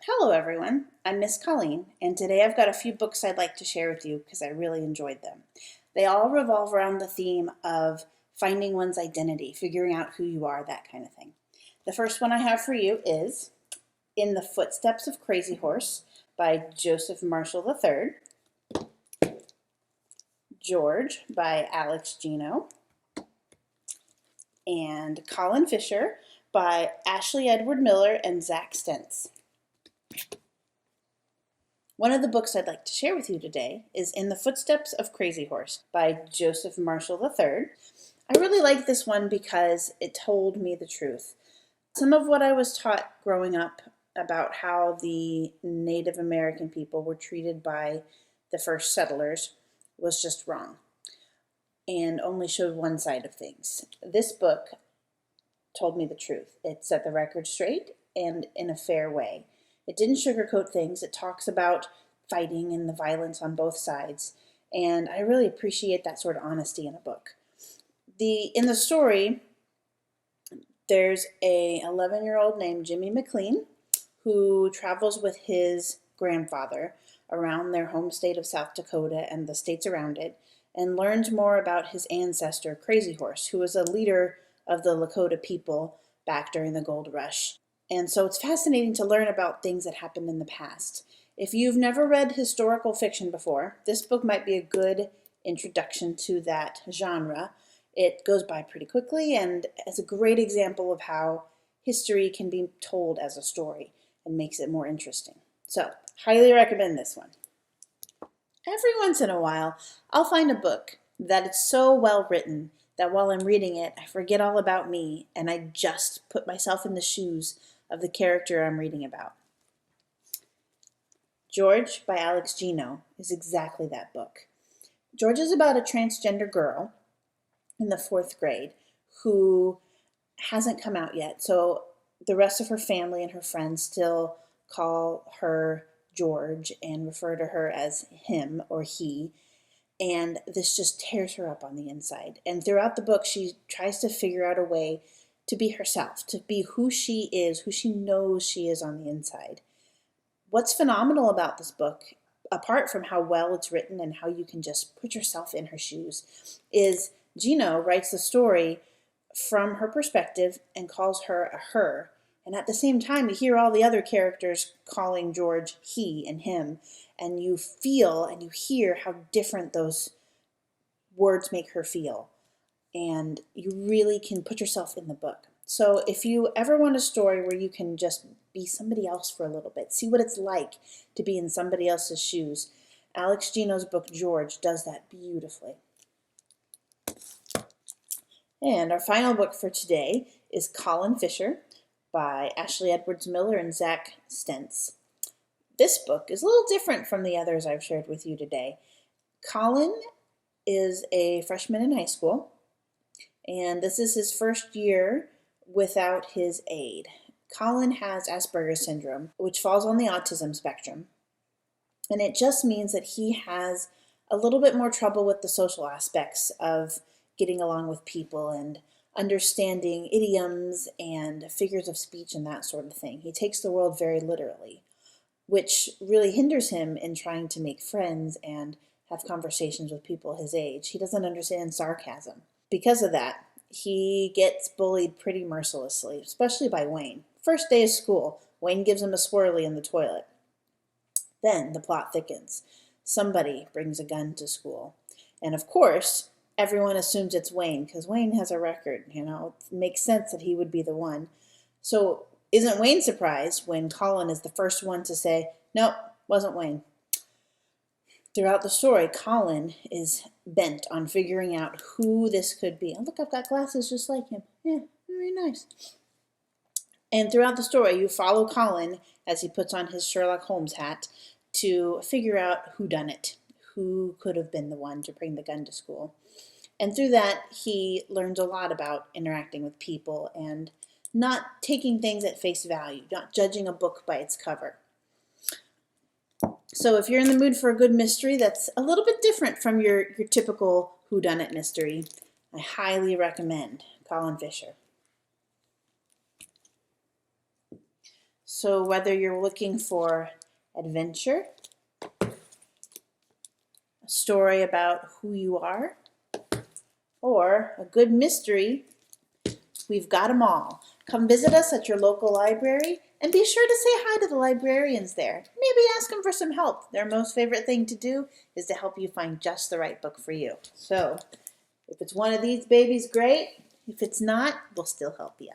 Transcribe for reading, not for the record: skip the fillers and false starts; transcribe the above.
Hello everyone, I'm Miss Colleen, and today I've got a few books I'd like to share with you because I really enjoyed them. They all revolve around the theme of finding one's identity, figuring out who you are, that kind of thing. The first one I have for you is In the Footsteps of Crazy Horse by Joseph Marshall III, George by Alex Gino, and Colin Fischer by Ashley Edward Miller and Zach Stentz. One of the books I'd like to share with you today is In the Footsteps of Crazy Horse by Joseph Marshall III. I really like this one because it told me the truth. Some of what I was taught growing up about how the Native American people were treated by the first settlers was just wrong and only showed one side of things. This book told me the truth. It set the record straight and in a fair way. It didn't sugarcoat things. It talks about fighting and the violence on both sides. And I really appreciate that sort of honesty in a book. In the story, there's a 11-year-old named Jimmy McLean who travels with his grandfather around their home state of South Dakota and the states around it and learns more about his ancestor, Crazy Horse, who was a leader of the Lakota people back during the gold rush. And so it's fascinating to learn about things that happened in the past. If you've never read historical fiction before, this book might be a good introduction to that genre. It goes by pretty quickly and is a great example of how history can be told as a story and makes it more interesting. So, highly recommend this one. Every once in a while, I'll find a book that is so well written that while I'm reading it, I forget all about me and I just put myself in the shoes of the character I'm reading about. George by Alex Gino is exactly that book. George is about a transgender girl in the 4th grade who hasn't come out yet. So the rest of her family and her friends still call her George and refer to her as him or he. And this just tears her up on the inside. And throughout the book, she tries to figure out a way to be herself, to be who she is, who she knows she is on the inside. What's phenomenal about this book, apart from how well it's written and how you can just put yourself in her shoes, is Gino writes the story from her perspective and calls her a her. And at the same time, you hear all the other characters calling George he and him, and you feel and you hear how different those words make her feel. And you really can put yourself in the book. So if you ever want a story where you can just be somebody else for a little bit, see what it's like to be in somebody else's shoes, Alex Gino's book, George, does that beautifully. And our final book for today is Colin Fischer by Ashley Edwards Miller and Zach Stentz. This book is a little different from the others I've shared with you today. Colin is a freshman in high school, and this is his first year without his aide. Colin has Asperger's syndrome, which falls on the autism spectrum, and it just means that he has a little bit more trouble with the social aspects of getting along with people and understanding idioms and figures of speech and that sort of thing. He takes the world very literally, which really hinders him in trying to make friends and have conversations with people his age. He doesn't understand sarcasm. Because of that, he gets bullied pretty mercilessly, especially by Wayne. First day of school, Wayne gives him a swirly in the toilet. Then the plot thickens. Somebody brings a gun to school. And of course, everyone assumes it's Wayne because Wayne has a record. It makes sense that he would be the one. So isn't Wayne surprised when Colin is the first one to say, nope, wasn't Wayne? Throughout the story, Colin is bent on figuring out who this could be. Oh, look, I've got glasses just like him. Yeah, very nice. And throughout the story, you follow Colin as he puts on his Sherlock Holmes hat to figure out who done it, who could have been the one to bring the gun to school. And through that, he learns a lot about interacting with people and not taking things at face value, not judging a book by its cover. So if you're in the mood for a good mystery that's a little bit different from your typical whodunit mystery, I highly recommend Colin Fischer. So whether you're looking for adventure, a story about who you are, or a good mystery, we've got them all. Come visit us at your local library and be sure to say hi to the librarians there. Maybe ask them for some help. Their most favorite thing to do is to help you find just the right book for you. So if it's one of these babies, great. If it's not, we'll still help you.